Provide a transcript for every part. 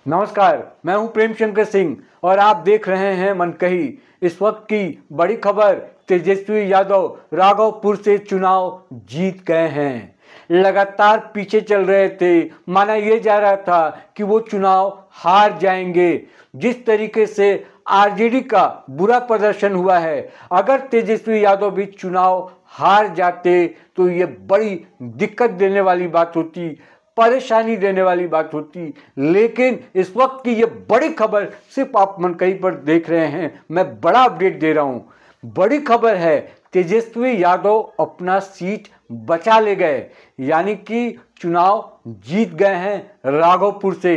नमस्कार, मैं हूं प्रेम शंकर सिंह और आप देख रहे हैं मनकही। इस वक्त की बड़ी खबर, तेजस्वी यादव राघवपुर से चुनाव जीत गए हैं। लगातार पीछे चल रहे थे, माना यह जा रहा था कि वो चुनाव हार जाएंगे। जिस तरीके से आरजेडी का बुरा प्रदर्शन हुआ है, अगर तेजस्वी यादव भी चुनाव हार जाते तो ये बड़ी दिक्कत देने वाली बात होती, परेशानी देने वाली बात होती। लेकिन इस वक्त की ये बड़ी खबर सिर्फ आप मनकही पर देख रहे हैं, मैं बड़ा अपडेट दे रहा हूं। बड़ी खबर है, तेजस्वी यादव अपना सीट बचा ले गए, यानी कि चुनाव जीत गए हैं राघवपुर से।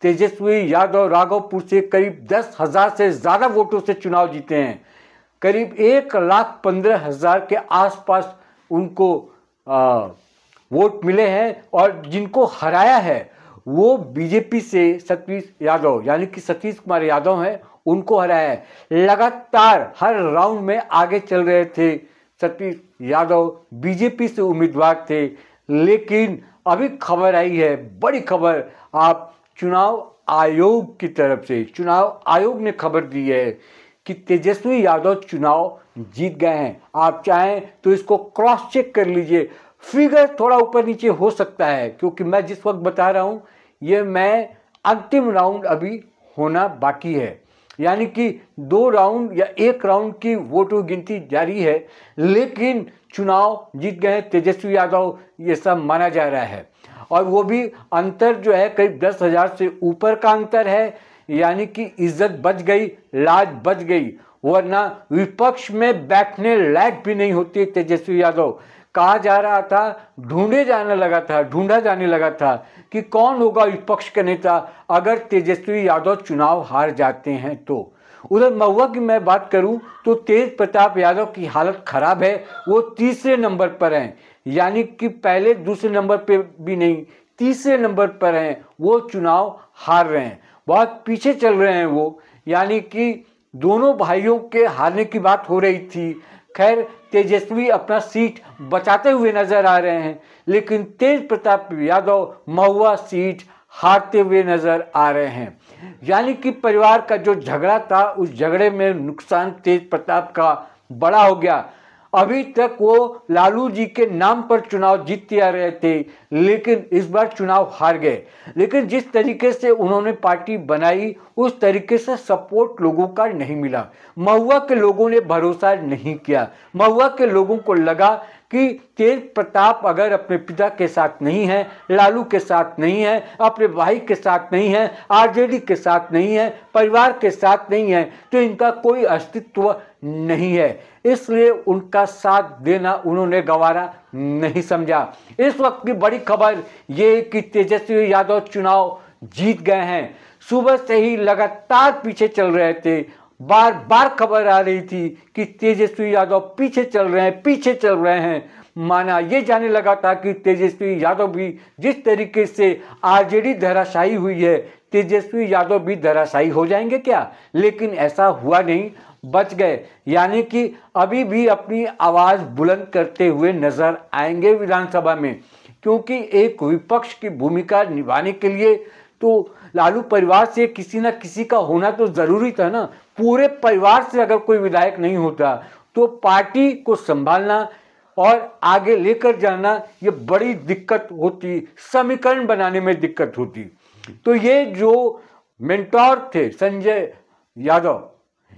तेजस्वी यादव राघवपुर से करीब 10,000 से ज़्यादा वोटों से चुनाव जीते हैं। करीब 1,15,000 के आसपास उनको वोट मिले हैं और जिनको हराया है वो बीजेपी से सतीश यादव, यानी कि सतीश कुमार यादव हैं, उनको हराया है। लगातार हर राउंड में आगे चल रहे थे सतीश यादव, बीजेपी से उम्मीदवार थे। लेकिन अभी खबर आई है, बड़ी खबर, आप चुनाव आयोग की तरफ से, चुनाव आयोग ने खबर दी है कि तेजस्वी यादव चुनाव जीत गए हैं। आप चाहें तो इसको क्रॉस चेक कर लीजिए, फिगर थोड़ा ऊपर नीचे हो सकता है, क्योंकि मैं जिस वक्त बता रहा हूं ये मैं अंतिम राउंड अभी होना बाकी है, यानी कि 2 राउंड या 1 राउंड की वोटों गिनती जारी है। लेकिन चुनाव जीत गए तेजस्वी यादव, ये सब माना जा रहा है। और वो भी अंतर जो है करीब 10,000 से ऊपर का अंतर है, यानी कि इज्जत बच गई, लाज बच गई, वरना विपक्ष में बैठने लायक भी नहीं होती तेजस्वी यादव। कहा जा रहा था, ढूंढा जाने लगा था कि कौन होगा विपक्ष का नेता अगर तेजस्वी यादव चुनाव हार जाते हैं तो। उधर महुआ की मैं बात करूं तो तेज प्रताप यादव की हालत खराब है, वो तीसरे नंबर पर हैं, यानी कि पहले दूसरे नंबर पे भी नहीं, तीसरे नंबर पर हैं। वो चुनाव हार रहे हैं, बहुत पीछे चल रहे हैं वो, यानी कि दोनों भाइयों के हारने की बात हो रही थी। खैर, तेजस्वी अपना सीट बचाते हुए नजर आ रहे हैं, लेकिन तेज प्रताप यादव महुआ सीट हारते हुए नजर आ रहे हैं। यानी कि परिवार का जो झगड़ा था, उस झगड़े में नुकसान तेज प्रताप का बड़ा हो गया। अभी तक वो लालू जी के नाम पर चुनाव जीतते आ रहे थे, लेकिन इस बार चुनाव हार गए। लेकिन जिस तरीके से उन्होंने पार्टी बनाई, उस तरीके से सपोर्ट लोगों का नहीं मिला। महुआ के लोगों ने भरोसा नहीं किया। महुआ के लोगों को लगा कि तेज प्रताप अगर अपने पिता के साथ नहीं है, लालू के साथ नहीं है, अपने भाई के साथ नहीं है, आरजेडी के साथ नहीं है, परिवार के साथ नहीं है, तो इनका कोई अस्तित्व नहीं है। इसलिए उनका साथ देना उन्होंने गवारा नहीं समझा। इस वक्त की बड़ी खबर ये कि तेजस्वी यादव चुनाव जीत गए हैं। सुबह से ही लगातार पीछे चल रहे थे, बार बार खबर आ रही थी कि तेजस्वी यादव पीछे चल रहे हैं। माना ये जाने लगा था कि तेजस्वी यादव भी जिस तरीके से आरजेडी धराशायी हुई है, तेजस्वी यादव भी धराशायी हो जाएंगे क्या। लेकिन ऐसा हुआ नहीं, बच गए। यानी कि अभी भी अपनी आवाज बुलंद करते हुए नजर आएंगे विधानसभा में, क्योंकि एक विपक्ष की भूमिका निभाने के लिए तो लालू परिवार से किसी ना किसी का होना तो जरूरी था ना। पूरे परिवार से अगर कोई विधायक नहीं होता तो पार्टी को संभालना और आगे लेकर जाना ये बड़ी दिक्कत होती, समीकरण बनाने में दिक्कत होती। तो ये जो मेंटोर थे संजय यादव,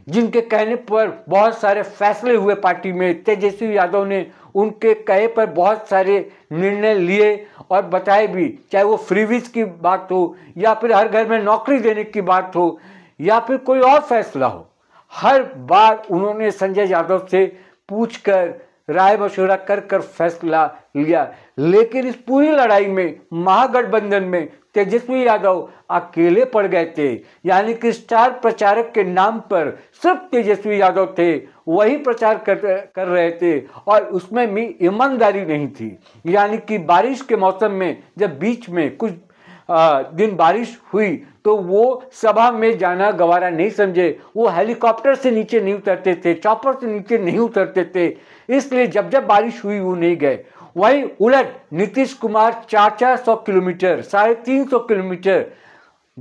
जिनके कहने पर बहुत सारे फैसले हुए पार्टी में, तेजस्वी यादव ने उनके कहे पर बहुत सारे निर्णय लिए और बताए भी, चाहे वो फ्रीवीज की बात हो या फिर हर घर में नौकरी देने की बात हो या फिर कोई और फैसला हो, हर बार उन्होंने संजय यादव से पूछकर, राय मशवरा कर फैसला लिया। लेकिन इस पूरी लड़ाई में, महागठबंधन में तेजस्वी यादव अकेले पड़ गए थे। यानी कि स्टार प्रचारक के नाम पर सिर्फ तेजस्वी यादव थे, वही प्रचार कर रहे थे और उसमें भी ईमानदारी नहीं थी। यानी कि बारिश के मौसम में जब बीच में कुछ दिन बारिश हुई तो वो सभा में जाना गवारा नहीं समझे। वो हेलीकॉप्टर से नीचे नहीं उतरते थे, चॉपर से नीचे नहीं उतरते थे, इसलिए जब जब बारिश हुई वो नहीं गए। वहीं उलट नीतीश कुमार 400 किलोमीटर, 350 किलोमीटर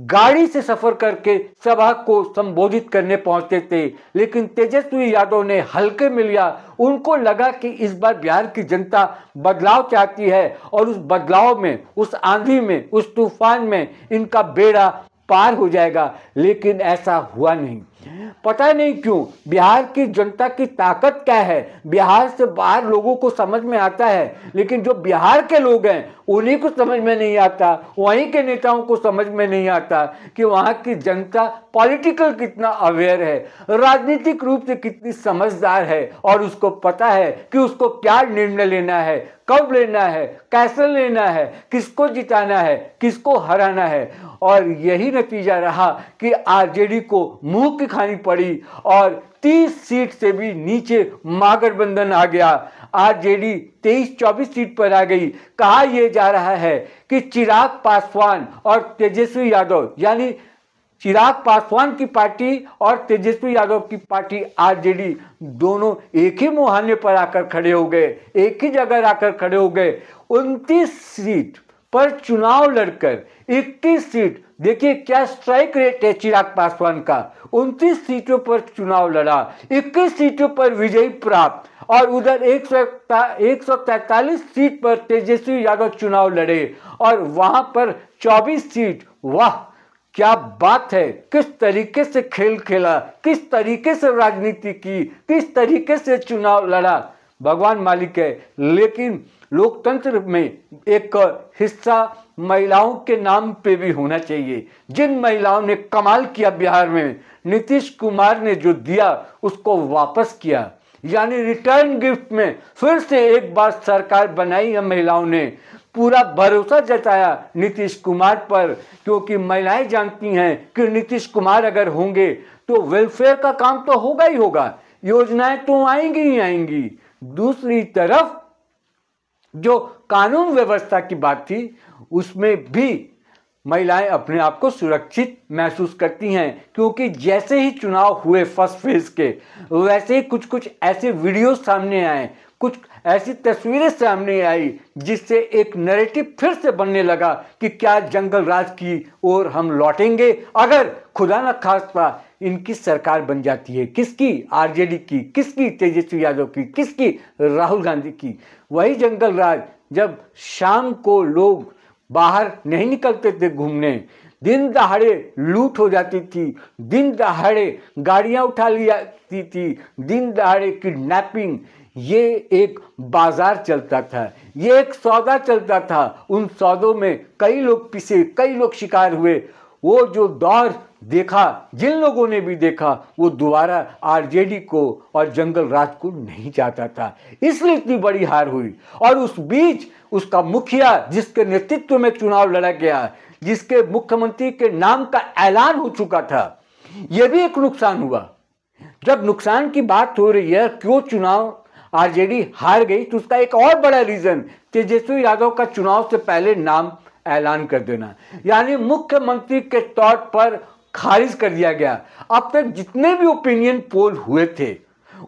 गाड़ी से सफर करके सभा को संबोधित करने पहुंचते थे, लेकिन तेजस्वी यादव ने हल्के में लिया। उनको लगा कि इस बार बिहार की जनता बदलाव चाहती है और उस बदलाव में, उस आंधी में, उस तूफान में इनका बेड़ा पार हो जाएगा, लेकिन ऐसा हुआ नहीं। पता नहीं क्यों बिहार की जनता की ताकत क्या है, बिहार से बाहर लोगों को समझ में आता है, लेकिन जो बिहार के लोग हैं उन्हीं को समझ में नहीं आता, वहीं के नेताओं को समझ में नहीं आता कि वहाँ की जनता पॉलिटिकल कितना अवेयर है, राजनीतिक रूप से कितनी समझदार है और उसको पता है कि उसको क्या निर्णय लेना है, कब लेना है, कैसे लेना है, किसको जिताना है, किसको हराना है। और यही नतीजा रहा कि आरजेडी को मुंह की खानी पड़ी और 30 सीट से भी नीचे महागठबंधन आ गया। आरजेडी 23-24 सीट पर आ गई। कहा यह जा रहा है कि चिराग पासवान और तेजस्वी यादव, यानी चिराग पासवान की पार्टी और तेजस्वी यादव की पार्टी आरजेडी, दोनों एक ही मुहाने पर आकर खड़े हो गए, एक ही जगह आकर खड़े हो गए। 29 सीट पर चुनाव लड़कर 21 सीट, देखिए क्या स्ट्राइक रेट है चिराग पासवान का, 29 सीटों पर चुनाव लड़ा, 21 सीटों पर विजयी प्राप्त और उधर 143 सीट पर तेजस्वी यादव चुनाव लड़े और वहां पर 24 सीट। वाह क्या बात है, किस तरीके से खेल खेला, किस तरीके से राजनीति की, किस तरीके से चुनाव लड़ा, भगवान मालिक है। लेकिन लोकतंत्र में एक हिस्सा महिलाओं के नाम पे भी होना चाहिए। जिन महिलाओं ने कमाल किया बिहार में, नीतीश कुमार ने जो दिया उसको वापस किया, यानी रिटर्न गिफ्ट में फिर से एक बार सरकार बनाई है महिलाओं ने। पूरा भरोसा जताया नीतीश कुमार पर, क्योंकि महिलाएं जानती हैं कि नीतीश कुमार अगर होंगे तो वेलफेयर का काम तो होगा ही होगा, योजनाएं तो आएंगी ही आएंगी। दूसरी तरफ जो कानून व्यवस्था की बात थी उसमें भी महिलाएं अपने आप को सुरक्षित महसूस करती हैं, क्योंकि जैसे ही चुनाव हुए फर्स्ट फेज के, वैसे ही कुछ कुछ ऐसे वीडियो सामने आए, कुछ ऐसी तस्वीरें सामने आई जिससे एक नैरेटिव फिर से बनने लगा कि क्या जंगल राज की ओर हम लौटेंगे अगर खुदा न खास्ता इनकी सरकार बन जाती है। किसकी? आरजेडी की। किसकी? तेजस्वी यादव की। किसकी? राहुल गांधी की। वही जंगल राज जब शाम को लोग बाहर नहीं निकलते थे घूमने, दिन दहाड़े लूट हो जाती थी, दिन दहाड़े गाड़ियां उठा ली जाती थी, दिन दहाड़े किडनैपिंग, ये एक बाजार चलता था, ये एक सौदा चलता था। उन सौदों में कई लोग पिसे, कई लोग शिकार हुए। वो जो दौर देखा, जिन लोगों ने भी देखा, वो दोबारा आरजेडी को और जंगल राज को नहीं चाहता था, इसलिए इतनी बड़ी हार हुई। और उस बीच उसका मुखिया, जिसके नेतृत्व में चुनाव लड़ा गया, जिसके मुख्यमंत्री के नाम का ऐलान हो चुका था, यह भी एक नुकसान हुआ। जब नुकसान की बात हो रही है, क्यों चुनाव आरजेडी हार गई, तो उसका एक और बड़ा रीजन तेजस्वी यादव का चुनाव से पहले नाम ऐलान कर देना, यानी मुख्यमंत्री के तौर पर खारिज कर दिया गया। अब तक जितने भी ओपिनियन पोल हुए थे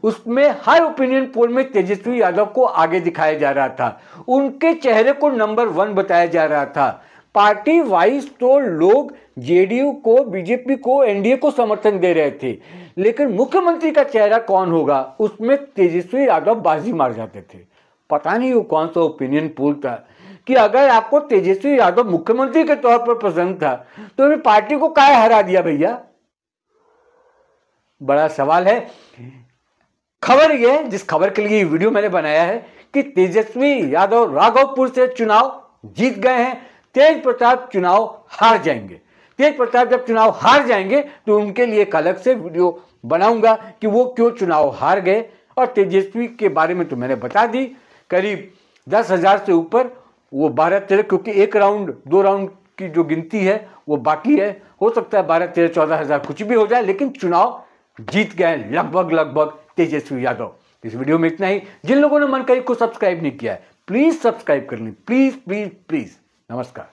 उसमें हर ओपिनियन पोल में तेजस्वी यादव को आगे दिखाया जा रहा था, उनके चेहरे को नंबर 1 बताया जा रहा था। पार्टी वाइज तो लोग जेडीयू को, बीजेपी को, एनडीए को समर्थन दे रहे थे, लेकिन मुख्यमंत्री का चेहरा कौन होगा उसमें तेजस्वी यादव बाजी मार जाते थे। पता नहीं वो कौन सा ओपिनियन पोल था कि अगर आपको तेजस्वी यादव मुख्यमंत्री के तौर पर पसंद था तो भी पार्टी को काहे हरा दिया भैया? बड़ा सवाल है। खबर यह है, जिस खबर के लिए वीडियो मैंने बनाया है, कि तेजस्वी यादव राघवपुर से चुनाव जीत गए हैं, तेज प्रताप चुनाव हार जाएंगे। तेज प्रताप जब चुनाव हार जाएंगे तो उनके लिए एक अलग से वीडियो बनाऊंगा कि वो क्यों चुनाव हार गए। और तेजस्वी के बारे में तो मैंने बता दी, करीब 10,000 से ऊपर, वो 12-13, क्योंकि एक राउंड 2 राउंड की जो गिनती है वो बाकी है, हो सकता है 12-13-14,000 कुछ भी हो जाए, लेकिन चुनाव जीत गए लगभग तेजस्वी यादव। इस वीडियो में इतना ही। जिन लोगों ने मन कही को सब्सक्राइब नहीं किया है, प्लीज सब्सक्राइब कर लें, प्लीज प्लीज प्लीज। नमस्कार।